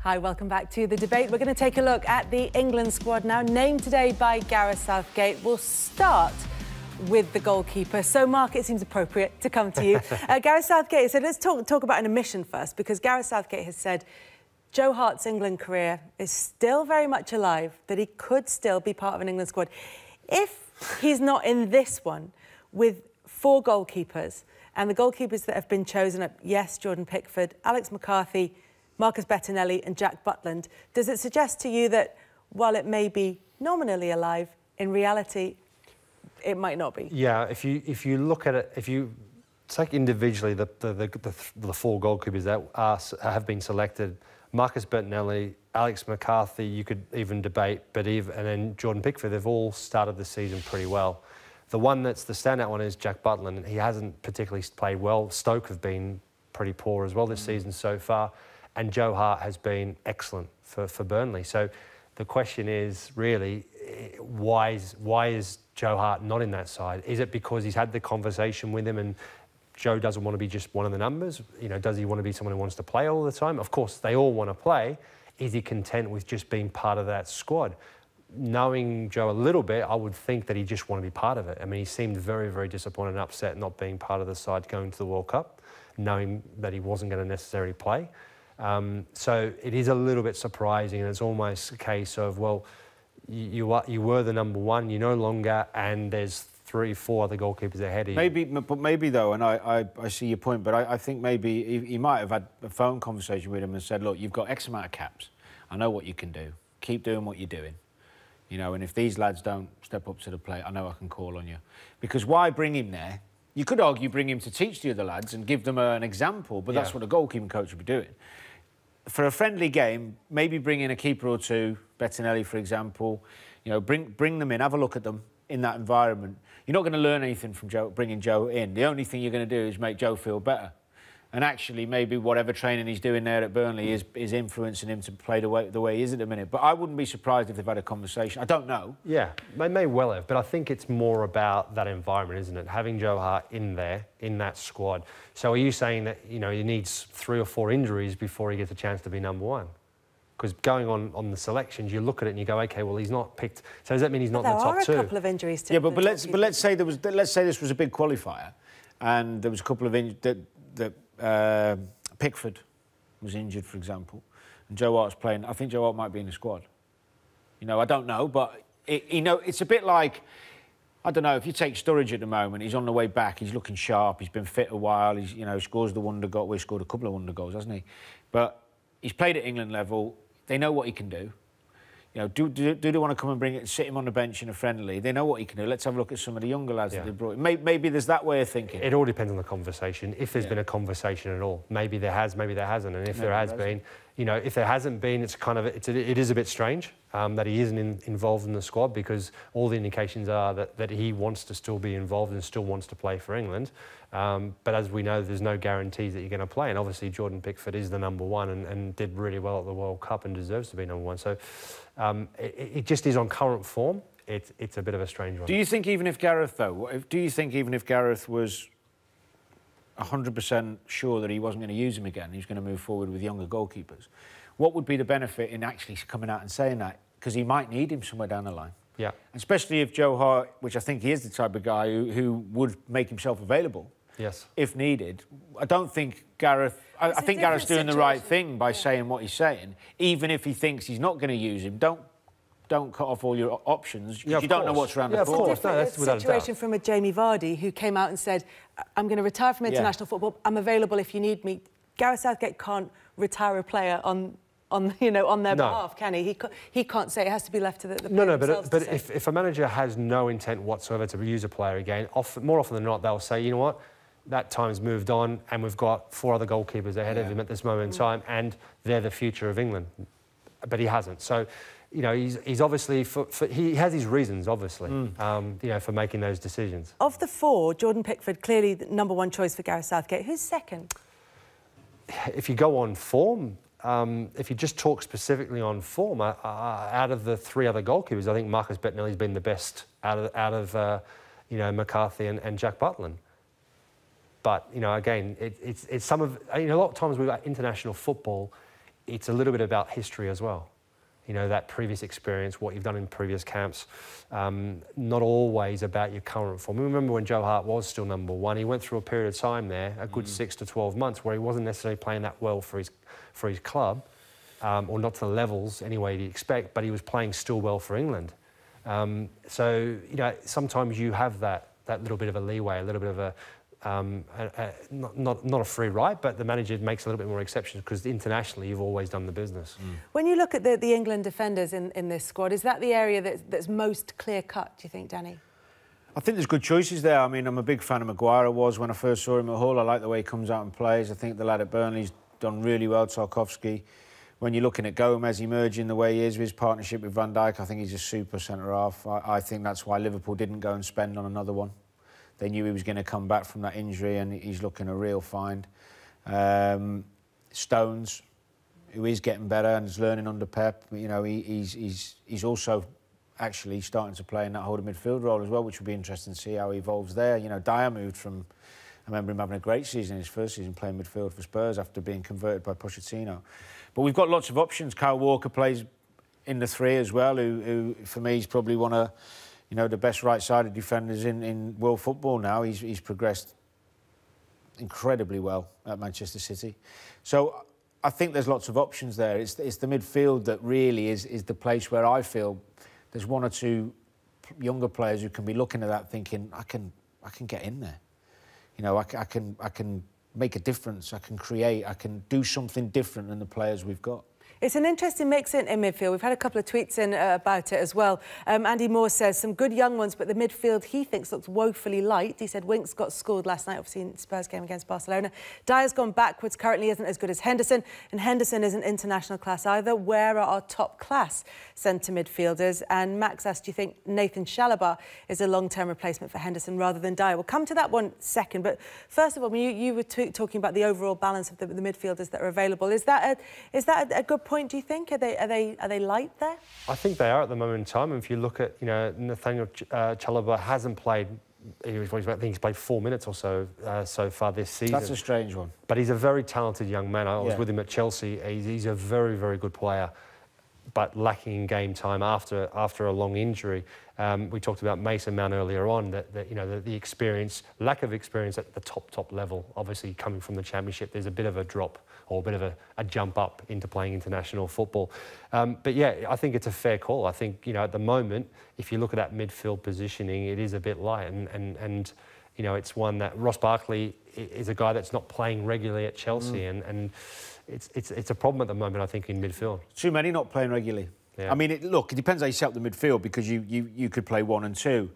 Hi, welcome back to The Debate. We're going to take a look at the England squad now, named today by Gareth Southgate. We'll start with the goalkeeper. So, Mark, it seems appropriate to come to you. Gareth Southgate said, let's talk about an omission first, because Gareth Southgate has said Joe Hart's England career is still very much alive, that he could still be part of an England squad. If he's not in this one, with 4 goalkeepers, and the goalkeepers that have been chosen are, yes, Jordan Pickford, Alex McCarthy, Marcus Bettinelli and Jack Butland, does it suggest to you that while it may be nominally alive, in reality, it might not be? Yeah, if you look at it, if you take individually the 4 goalkeepers that have been selected, Marcus Bettinelli, Alex McCarthy, you could even debate, and then Jordan Pickford, they've all started the season pretty well. The one that's the standout one is Jack Butland, and he hasn't particularly played well. Stoke have been pretty poor as well this season so far. And Joe Hart has been excellent for Burnley. So the question is really, why is Joe Hart not in that side? Is it because he's had the conversation with him and Joe doesn't want to be just one of the numbers? You know, does he want to be someone who wants to play all the time? Of course, they all want to play. Is he content with just being part of that squad? Knowing Joe a little bit, I would think that he just want to be part of it. I mean, he seemed very, very disappointed and upset not being part of the side going to the World Cup, knowing that he wasn't going to necessarily play. So it is a little bit surprising, and it's almost a case of, well, you were the number one, you're no longer, and there's 3 or 4 other goalkeepers ahead of you. Maybe though, and I see your point, but I think maybe he might have had a phone conversation with him and said, look, you've got X amount of caps. I know what you can do. Keep doing what you're doing. You know, and if these lads don't step up to the plate, I know I can call on you. Because why bring him there? You could argue bring him to teach the other lads and give them an example, but that's what a goalkeeping coach would be doing. For a friendly game, maybe bring in a keeper or 2, Bettinelli, for example. You know, bring them in, have a look at them in that environment. You're not going to learn anything from bringing Joe in. The only thing you're going to do is make Joe feel better. And actually, maybe whatever training he's doing there at Burnley is influencing him to play the way he is at the minute. But I wouldn't be surprised if they've had a conversation. I don't know. Yeah, they may well have, but I think it's more about that environment, isn't it? Having Joe Hart in there, in that squad. So are you saying that, you know, he needs 3 or 4 injuries before he gets a chance to be number one? Because going on the selections, you look at it and you go, OK, well, he's not picked. So does that mean he's not in the top 2? There are a couple of injuries too. Yeah, but let's say this was a big qualifier, and there was a couple of injuries that Pickford was injured, for example, and Joe Hart's playing. I think Joe Hart might be in the squad. You know, I don't know, but it's a bit like, I don't know, if you take Sturridge at the moment, he's on the way back, he's looking sharp, he's been fit a while, he's, you know, scores the wonder goal. Well, he scored a couple of wonder goals, hasn't he? But he's played at England level. They know what he can do. You know, do they want to come and sit him on the bench in a friendly? They know what he can do. Let's have a look at some of the younger lads that they brought in. Maybe there's that way of thinking. It all depends on the conversation, if there's been a conversation at all. Maybe there has, maybe there hasn't. And if there has been, you know, if there hasn't been, it's kind of, it is a bit strange that he isn't involved in the squad, because all the indications are that he wants to still be involved and still wants to play for England. But as we know, there's no guarantees that you're going to play. And obviously, Jordan Pickford is the number one and did really well at the World Cup and deserves to be number one. So it just is on current form. It's a bit of a strange one. Do you think even if Gareth, though, was 100% sure that he wasn't going to use him again, he was going to move forward with younger goalkeepers, what would be the benefit in actually coming out and saying that? Because he might need him somewhere down the line. Yeah. Especially if Joe Hart, which I think he is the type of guy who would make himself available. Yes. If needed. I don't think Gareth... I think Gareth's doing the right thing by saying what he's saying. Even if he thinks he's not going to use him, don't cut off all your options, because you don't know what's around the corner. It's a different situation from a Jamie Vardy, who came out and said, I'm going to retire from international football, I'm available if you need me. Gareth Southgate can't retire a player on their behalf, can he? He can't say. It has to be left to the player themselves. But if a manager has no intent whatsoever to use a player again, more often than not, they'll say, you know what, that time's moved on, and we've got 4 other goalkeepers ahead of him at this moment in time, and they're the future of England. But he hasn't. So, you know, he's obviously he has his reasons, obviously, you know, for making those decisions. Of the 4, Jordan Pickford clearly the number 1 choice for Gareth Southgate. Who's second? If you go on form. If you just talk specifically on form, out of the 3 other goalkeepers, I think Marcus Bettinelli's been the best out of you know, McCarthy and Jack Butland. But, you know, again, it's some of... You know, a lot of times with international football, it's a little bit about history as well. You know, that previous experience, what you've done in previous camps, not always about your current form. Remember when Joe Hart was still #1, he went through a period of time there, a good 6 to 12 months, where he wasn't necessarily playing that well for his club, or not to the levels anyway you'd expect, but he was playing still well for England. So, you know, sometimes you have that little bit of a leeway, a little bit of a, not a free ride, but the manager makes a little bit more exceptions because internationally you've always done the business. When you look at the England defenders in this squad, is that the area that's most clear-cut, do you think, Danny? I think there's good choices there. I mean, I'm a big fan of Maguire. I was when I first saw him at Hull. I like the way he comes out and plays. I think the lad at Burnley's done really well, Tarkowski. When you're looking at Gomez emerging the way he is with his partnership with Van Dijk, I think he's a super centre-half. I think that's why Liverpool didn't go and spend on another one. They knew he was going to come back from that injury, and he's looking a real find. Stones, who is getting better and is learning under Pep. You know, he's also actually starting to play in that holding midfield role as well, which will be interesting to see how he evolves there. You know, Dyer moved from... I remember him having a great season, his first season playing midfield for Spurs after being converted by Pochettino. But we've got lots of options. Kyle Walker plays in the 3 as well, who for me is probably one of, you know, the best right-sided defenders in world football now. He's progressed incredibly well at Manchester City. So I think there's lots of options there. It's the midfield that really is the place where I feel there's 1 or 2 younger players who can be looking at that thinking, I can get in there. You know, I can make a difference, I can create, I can do something different than the players we've got. It's an interesting mix in midfield. We've had a couple of tweets in about it as well. Andy Moore says, some good young ones, but the midfield he thinks looks woefully light. He said Winks got scored last night, obviously in Spurs game against Barcelona. Dyer's gone backwards, currently isn't as good as Henderson, and Henderson isn't international class either. Where are our top class centre midfielders? And Max asked, do you think Nathan Chalobah is a long-term replacement for Henderson rather than Dyer? We'll come to that one second, but first of all, you were talking about the overall balance of the midfielders that are available. Is that a good point, do you think? Are they light there? I think they are at the moment in time. And if you look at, you know, Nathaniel Chalobah hasn't played, I think he's played 4 minutes or so so far this season. That's a strange one. But he's a very talented young man. I was with him at Chelsea. He's a very, very good player, but lacking in game time after a long injury. We talked about Mason Mount earlier on, that you know, the experience, lack of experience at the top level. Obviously, coming from the Championship, there's a bit of a drop or a bit of a jump up into playing international football. But yeah, I think it's a fair call. I think, you know, at the moment, if you look at that midfield positioning, it is a bit light, and you know, it's one that Ross Barkley is a guy that's not playing regularly at Chelsea, and it's a problem at the moment, I think, in midfield. Too many not playing regularly. Yeah. I mean, look, it depends how you set up the midfield, because you could play 1 and 2,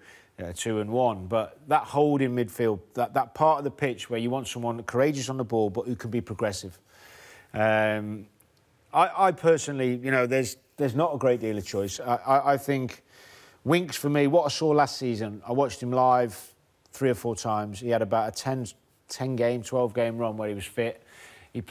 2 and 1, but that holding midfield, that part of the pitch where you want someone courageous on the ball but who can be progressive. I personally, you know, there's not a great deal of choice. I think Winks, for me, what I saw last season, I watched him live 3 or 4 times. He had about a 10-game, 12-game run where he was fit. He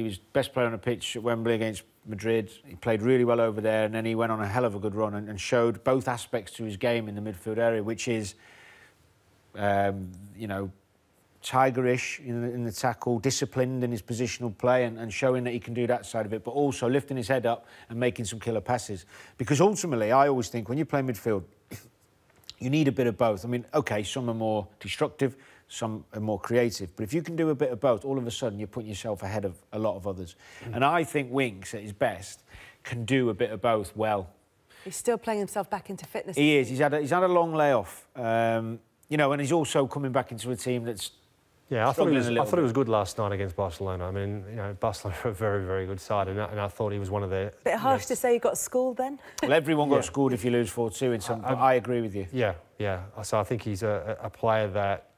was best player on the pitch at Wembley against Madrid. He played really well over there, and then he went on a hell of a good run and showed both aspects to his game in the midfield area, which is, you know, tigerish in the tackle, disciplined in his positional play, and showing that he can do that side of it, but also lifting his head up and making some killer passes. Because ultimately, I always think when you play midfield, you need a bit of both. I mean, OK, some are more destructive, some are more creative, but if you can do a bit of both, all of a sudden you're putting yourself ahead of a lot of others. And I think Winks, at his best, can do a bit of both well. He's still playing himself back into fitness. He is. He's had a long layoff, you know, and he's also coming back into a team that's... Yeah, I thought he was good last night against Barcelona. I mean, you know, Barcelona are a very, very good side, and I thought he was one of the... Bit harsh to say he got schooled then? Well, everyone got schooled if you lose 4-2 in some... But I agree with you. Yeah, yeah. So I think he's a player that,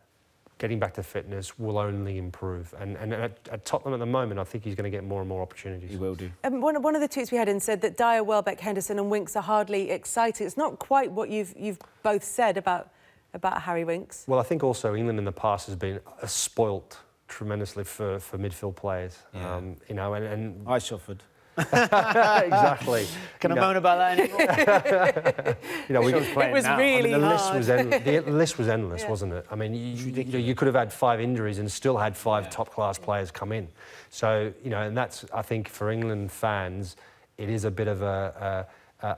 getting back to fitness, will only improve. And at Tottenham at the moment, I think he's going to get more and more opportunities. He will do. One of the tweets we had in said that Dyer, Welbeck, Henderson and Winks are hardly exciting. It's not quite what you've both said about Harry Winks. Well, I think also England in the past has been spoilt tremendously for midfield players. Yeah. You know, and I suffered. Exactly. Can I moan about that anymore? It was really the hard. The list was endless, wasn't it? I mean, you could have had 5 injuries and still had 5 top-class players come in. So, and that's, I think, for England fans, it is a bit of a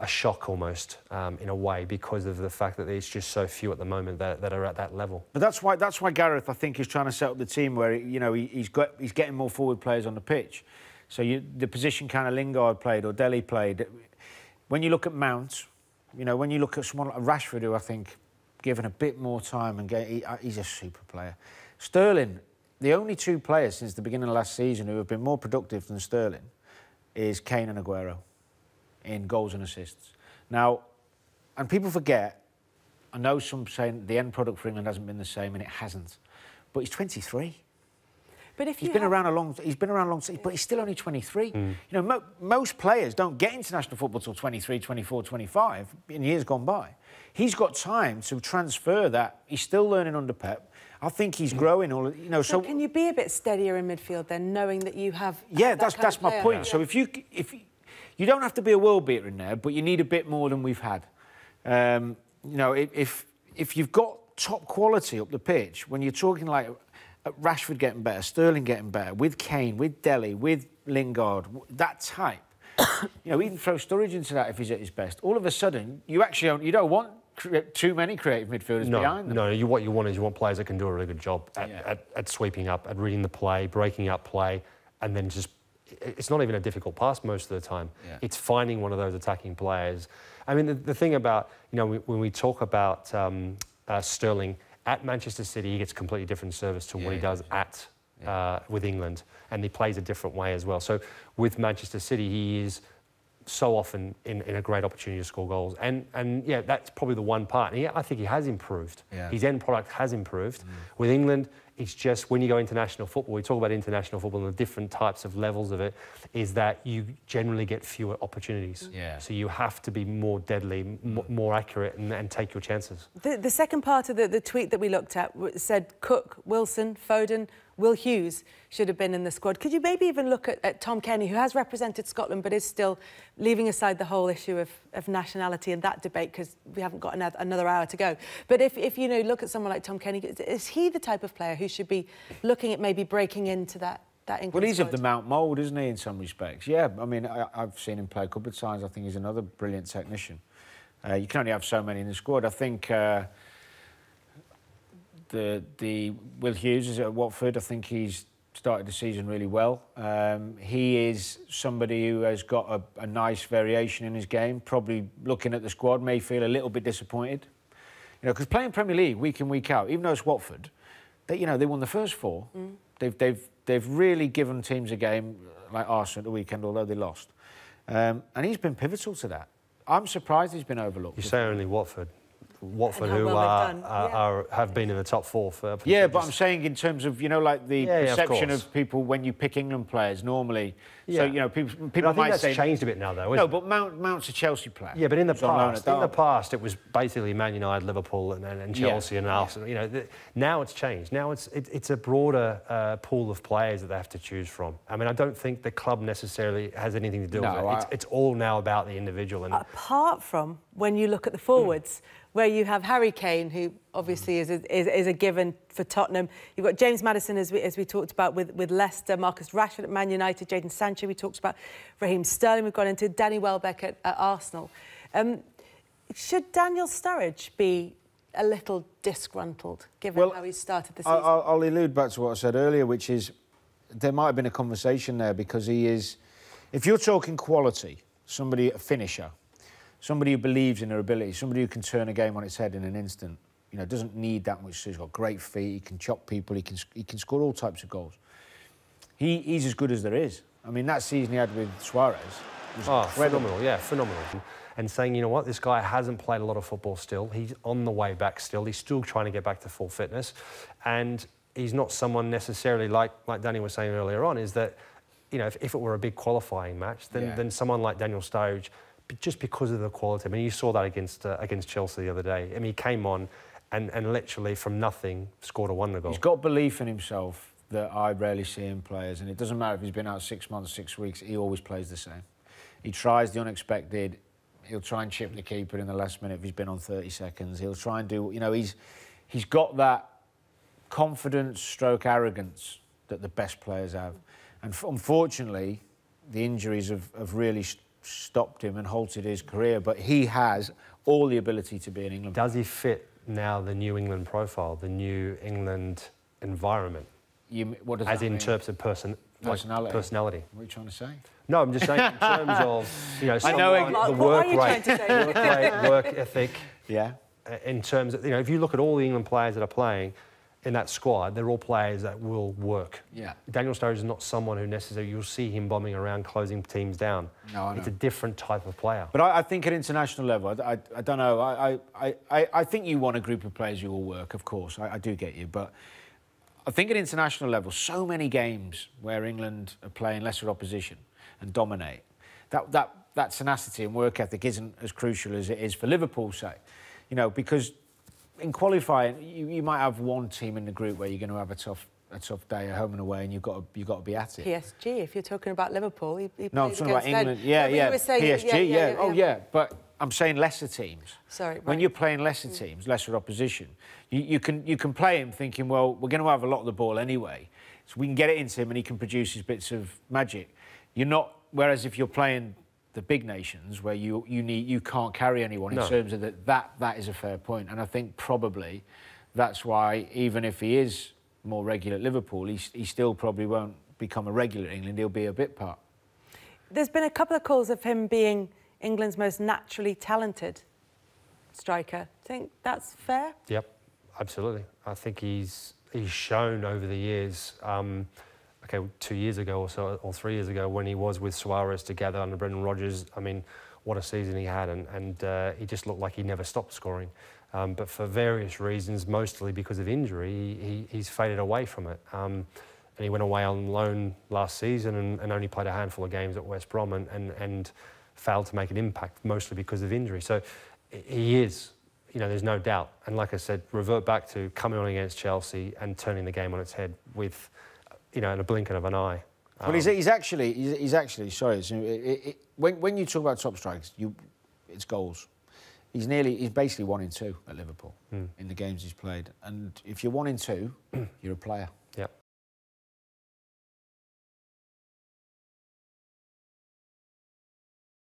shock almost, in a way, because of the fact that there's just so few at the moment that are at that level. But that's why Gareth, I think, is trying to set up the team where he's getting more forward players on the pitch. So the position kind of Lingard played or Dele played. When you look at Mount, when you look at someone like Rashford, who I think given a bit more time and he's a super player. Sterling, the only 2 players since the beginning of last season who have been more productive than Sterling is Kane and Aguero in goals and assists. Now, and people forget, I know some saying the end product for England hasn't been the same, and it hasn't. But he's 23. But if he's been around a long time, but he's still only 23. Most players don't get international football till 23, 24, 25 in years gone by. He's got time to transfer that. He's still learning under Pep. I think he's growing. So can you be a bit steadier in midfield then, knowing that you have? Yeah, that's my point. Yeah. So if you don't have to be a world beater in there, but you need a bit more than we've had. If you've got top quality up the pitch, when you're talking like Rashford getting better, Sterling getting better, with Kane, with Dele, with Lingard, that type, even throw Sturridge into that if he's at his best. All of a sudden, you don't want too many creative midfielders behind them. No, what you want players that can do a really good job at sweeping up, at reading the play, breaking up play, and then just. It's not even a difficult pass most of the time. Yeah. It's finding one of those attacking players. I mean, the thing about, when we talk about Sterling, at Manchester City, he gets a completely different service to what he does with England, and he plays a different way as well. So with Manchester City, he is so often in a great opportunity to score goals. And yeah, that's probably the one part. And I think he has improved. Yeah. His end product has improved. With England, it's just when you go international football, we talk about international football and the different types of levels of it, is that you generally get fewer opportunities. Yeah. So you have to be more deadly, more accurate and take your chances. The second part of the tweet that we looked at said Cook, Wilson, Foden, Will Hughes should have been in the squad. Could you maybe even look at Tom Kenny, who has represented Scotland but is still leaving aside the whole issue of nationality in that debate because we haven't got another hour to go. But if you look at someone like Tom Kenny, is he the type of player who should be looking at maybe breaking into that England Well, he's squad? Of the Mount mould, isn't he, in some respects? Yeah, I mean, I've seen him play a couple of times. I think he's another brilliant technician. You can only have so many in the squad. I think... The Will Hughes is at Watford. I think he's started the season really well. He is somebody who has got a nice variation in his game. Probably looking at the squad may feel a little bit disappointed, because playing Premier League week in week out, even though it's Watford, they won the first 4. They've really given teams a game like Arsenal at the weekend, although they lost. And he's been pivotal to that. I'm surprised he's been overlooked. You say only Watford. Watford, who have been in the top 4 for... Yeah, but I'm saying in terms of, like the perception of people when you pick England players normally. Yeah. So, people might say... that's changed a bit now, though, No, but Mount's a Chelsea player. Yeah, but in the past, it was basically Man United, Liverpool and Chelsea and Arsenal. Now it's changed. Now it's a broader pool of players that they have to choose from. I mean, I don't think the club necessarily has anything to do with it. It's all now about the individual. And apart from when you look at the forwards, where you have Harry Kane, who obviously is a given for Tottenham. You've got James Maddison, as we talked about, with Leicester, Marcus Rashford at Man United, Jadon Sancho we talked about, Raheem Sterling we've gone into, Danny Welbeck at Arsenal. Should Daniel Sturridge be a little disgruntled, given how he started the season? I'll allude back to what I said earlier, which is there might have been a conversation there because he is... If you're talking quality, somebody, a finisher, somebody who believes in their ability, somebody who can turn a game on its head in an instant, doesn't need that much. He's got great feet, he can chop people, he can score all types of goals. He's as good as there is. I mean, that season he had with Suarez was incredible. Phenomenal, yeah, phenomenal. And saying, you know what, this guy hasn't played a lot of football still. He's on the way back still. He's still trying to get back to full fitness. And he's not someone necessarily, like Danny was saying earlier on, is that, if it were a big qualifying match, then someone like Daniel Sturridge, just because of the quality. I mean, you saw that against Chelsea the other day. I mean, he came on and literally from nothing scored a wonder goal. He's got belief in himself that I rarely see in players, and it doesn't matter if he's been out 6 months, 6 weeks, he always plays the same. He tries the unexpected. He'll try and chip the keeper in the last minute if he's been on 30 seconds. He'll try and do, you know, he's got that confidence stroke arrogance that the best players have. And unfortunately, the injuries have really stopped him and halted his career, but he has all the ability to be an England player. Does he fit now the New England profile, the New England environment? What does as that in mean? terms of personality. What are you trying to say? No, I'm just saying in terms of, you know, I the work rate, work ethic. Yeah. In terms of, you know, if you look at all the England players that are playing in that squad, they're all players that will work. Yeah. Daniel Sturridge is not someone who necessarily you'll see him bombing around, closing teams down. No, I know. It's a different type of player. But I think at international level, I don't know. I think you want a group of players who will work, of course. I do get you, but I think at international level, so many games where England are playing lesser opposition and dominate, that tenacity and work ethic isn't as crucial as it is for Liverpool's sake. You know, because in qualifying, you might have one team in the group where you're going to have a tough day at home and away, and you've got to be at it. PSG, if you're talking about Liverpool, he no, I'm talking about England. PSG, Oh, yeah. But I'm saying lesser teams. Sorry. Right. When you're playing lesser teams, lesser opposition, you can play him thinking, well, we're going to have a lot of the ball anyway, so we can get it into him and he can produce his bits of magic. You're not. Whereas if you're playing the big nations where you can't carry anyone in terms of that is a fair point. And I think probably that's why even if he is more regular at Liverpool, he still probably won't become a regular at England. He'll be a bit part. There's been a couple of calls of him being England's most naturally talented striker. Think that's fair? Yep, absolutely. I think he's shown over the years. Okay, 2 years ago or so, or 3 years ago, when he was with Suarez together under Brendan Rodgers, I mean, what a season he had, and he just looked like he never stopped scoring. But for various reasons, mostly because of injury, he's faded away from it. And he went away on loan last season and only played a handful of games at West Brom and failed to make an impact, mostly because of injury. So he is, you know, there's no doubt. And like I said, revert back to coming on against Chelsea and turning the game on its head with, you know, in a blinking of an eye. Well, he's actually sorry. When you talk about top strikers, it's goals. He's basically 1 in 2 at Liverpool in the games he's played. And if you're 1 in 2, you're a player. Yep.